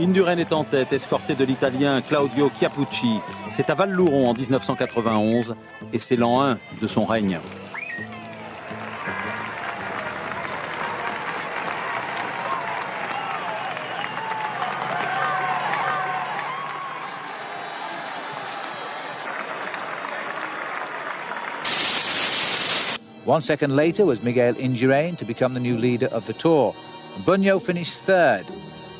Indurain est en tête, escorté de l'Italien Claudio Chiappucci. C'est à Val-Louron en 1991 et c'est l'an 1 de son règne. One second later was Miguel Indurain to become the new leader of the Tour. Buño finished third.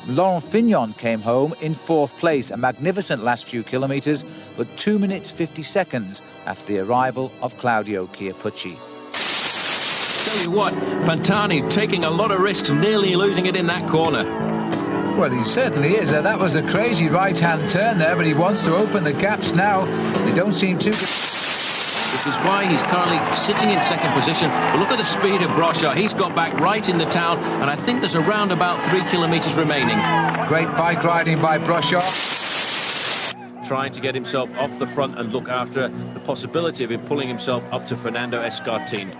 Laurent Fignon came home in fourth place, a magnificent last few kilometres, but 2 minutes 50 seconds after the arrival of Claudio Chiappucci. Tell you what, Pantani taking a lot of risks, nearly losing it in that corner. Well, he certainly is. That was a crazy right-hand turn there, but he wants to open the gaps now. They don't seem too good. This is why he's currently sitting in second position. But look at the speed of Brochard. He's got back right in the town, and I think there's around about 3 kilometres remaining. Great bike riding by Brochard. Trying to get himself off the front and look after the possibility of him pulling himself up to Fernando Escartin.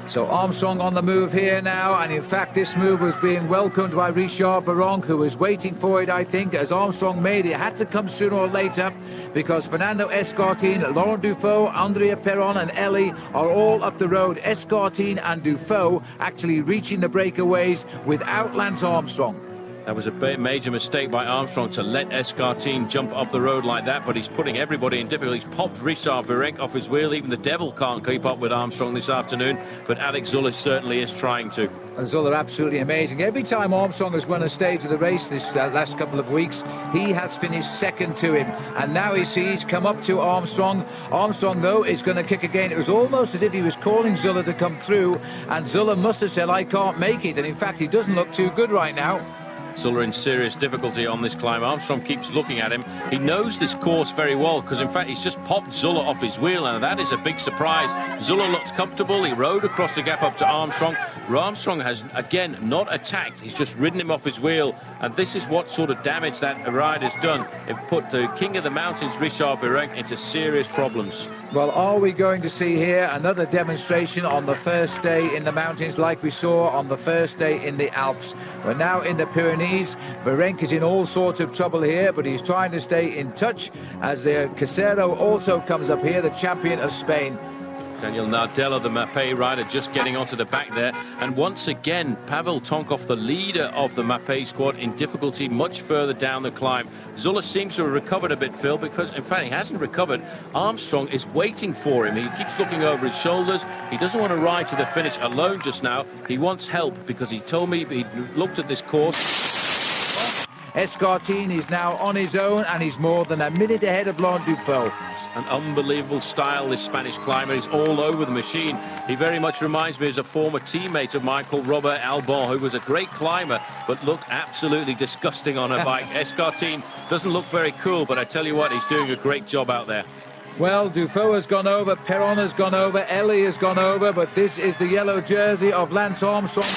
So Armstrong on the move here now, and in fact this move was being welcomed by Richard Virenque, who was waiting for it, I think, as Armstrong made it. It had to come sooner or later, because Fernando Escartin, Laurent Dufaux, Andrea Perron and Elie are all up the road. Escartin and Dufaux actually reaching the breakaways without Lance Armstrong. That was a major mistake by Armstrong to let Escartin jump up the road like that, but he's putting everybody in difficulty. He's popped Richard Virenque off his wheel. Even the devil can't keep up with Armstrong this afternoon, but Alex Zülle certainly is trying to. And Zülle absolutely amazing. Every time Armstrong has won a stage of the race this last couple of weeks, he has finished second to him. And now he's come up to Armstrong. Armstrong, though, is going to kick again. It was almost as if he was calling Zülle to come through, and Zülle must have said, I can't make it. And in fact, he doesn't look too good right now. Zülle in serious difficulty on this climb. Armstrong keeps looking at him. He knows this course very well, because in fact he's just popped Zülle off his wheel, and that is a big surprise. Zülle looks comfortable. He rode across the gap up to Armstrong. Armstrong has again not attacked. He's just ridden him off his wheel, and this is what sort of damage that ride has done. It put the king of the mountains, Richard Virenque, into serious problems. Well, are we going to see here another demonstration on the first day in the mountains like we saw on the first day in the Alps? We're now in the Pyrenees. Virenque is in all sorts of trouble here, but he's trying to stay in touch as Casero also comes up here, the champion of Spain. Daniel Nardella, the Mapei rider, just getting onto the back there. And once again, Pavel Tonkov, the leader of the Mapei squad, in difficulty much further down the climb. Zülle seems to have recovered a bit, Phil, because, in fact, he hasn't recovered. Armstrong is waiting for him. He keeps looking over his shoulders. He doesn't want to ride to the finish alone just now. He wants help, because he told me he looked at this course. Escartin is now on his own, and he's more than a minute ahead of Laurent Dufaux. An unbelievable style, this Spanish climber. He's all over the machine. He very much reminds me as a former teammate of mine called Robert Albon, who was a great climber, but looked absolutely disgusting on a bike. Escartin doesn't look very cool, but I tell you what, he's doing a great job out there. Well, Dufaux has gone over, Perron has gone over, Elie has gone over, but this is the yellow jersey of Lance Armstrong.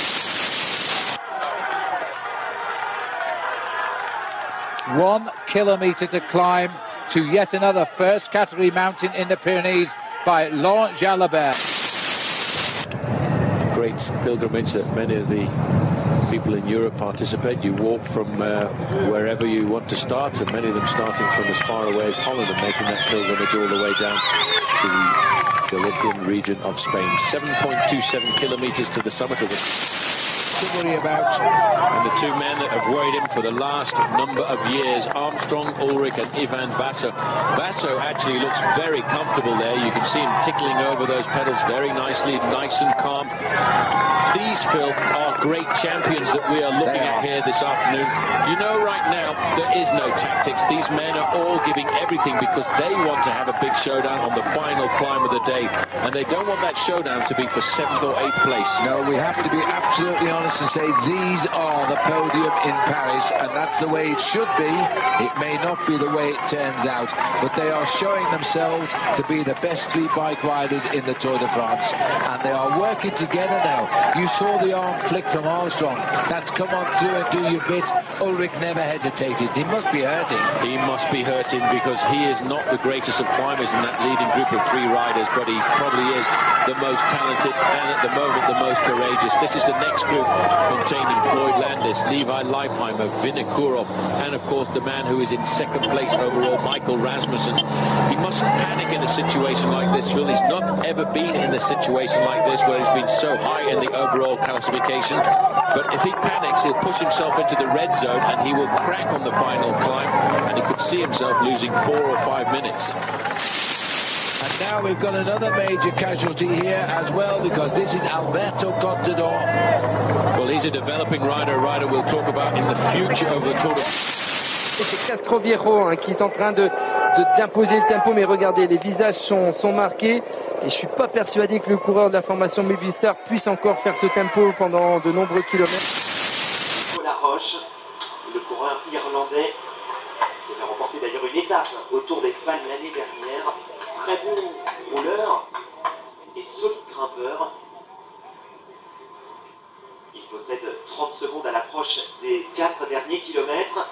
1 kilometre to climb to yet another first category mountain in the Pyrenees by Laurent Jalabert. Great pilgrimage that many of the people in Europe participate. You walk from wherever you want to start, and many of them starting from as far away as Holland and making that pilgrimage all the way down to the Galician region of Spain. 7.27 kilometres to the summit of the... to worry about. And the two men that have worried him for the last number of years, Armstrong, Ulrich and Ivan Basso. Basso actually looks very comfortable there. You can see him tickling over those pedals very nicely, nice and calm. These, Phil, are great champions that we are looking at here this afternoon. You know, right now, there is no tactics. These men are all giving everything because they want to have a big showdown on the final climb of the day. And they don't want that showdown to be for 7th or 8th place. No, we have to be absolutely honest and say these are the podium in Paris, and that's the way it should be. It may not be the way it turns out, but they are showing themselves to be the best three bike riders in the Tour de France, and they are working together now. You saw the arm flick flick from Armstrong. That's come on through and do your bit. Ulrich never hesitated. He must be hurting. He must be hurting because he is not the greatest of climbers in that leading group of 3 riders, but he probably is the most talented and at the moment the most courageous. This is the next group containing Floyd Landis, Levi Leipheimer, Vinokurov, and of course the man who is in second place overall, Michael Rasmussen. He mustn't panic in a situation like this, Phil. He's not ever been in a situation like this where he's been so high in the overall classification. But if he panics, he'll push himself into the red zone and he will crack on the final climb, and he could see himself losing 4 or 5 minutes. And now we've got another major casualty here as well, because this is Alberto Contador. Well, he's a developing rider, a rider we'll talk about in the future of the Tour de C'est Castroviejo qui est en train d'imposer le tempo, mais regardez, les visages sont marqués. Et je suis pas persuadé que le coureur de la formation Movistar puisse encore faire ce tempo pendant de nombreux kilomètres. La Roche, le coureur irlandais, qui avait remporté d'ailleurs une étape au Tour d'Espagne l'année dernière. Très bon rouleur et solide grimpeur. Il possède 30 secondes à l'approche des 4 derniers kilomètres.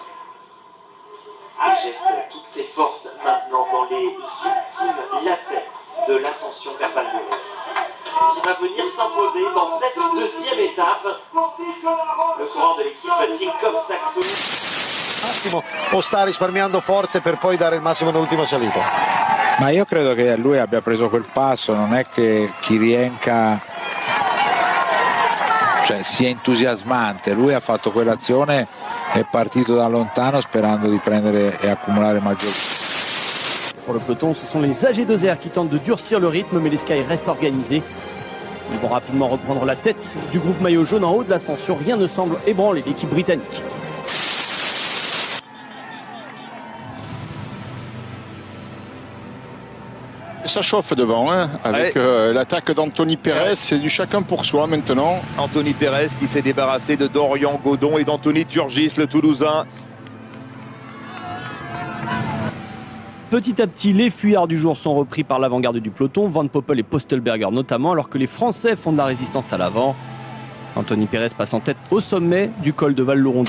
Il jette toutes ses forces maintenant dans les ultimes lacets de l'ascension vers Val-Louron, qui va venir s'imposer dans cette deuxième étape. Le coureur de l'équipe Tinkoff Saxo. O sta risparmiando forze per poi dare il massimo nell'ultima salita? Ma io credo che lui abbia preso quel passo, non è che Kirienka sia entusiasmante, lui ha fatto quell'azione, è partito da lontano sperando di prendere e accumulare maggior. Pour le peloton, ce sont les AG2R qui tentent de durcir le rythme, mais les Sky restent organisés. Ils vont rapidement reprendre la tête du groupe maillot jaune en haut de l'ascension. Rien ne semble ébranler l'équipe britannique. Ça chauffe devant, hein, avec l'attaque d'Anthony Perez. C'est du chacun pour soi maintenant. Anthony Perez qui s'est débarrassé de Dorian Godon et d'Anthony Turgis, le Toulousain. Petit à petit, les fuyards du jour sont repris par l'avant-garde du peloton, Van Poppel et Postelberger notamment, alors que les Français font de la résistance à l'avant. Anthony Perez passe en tête au sommet du col de Val-Louron.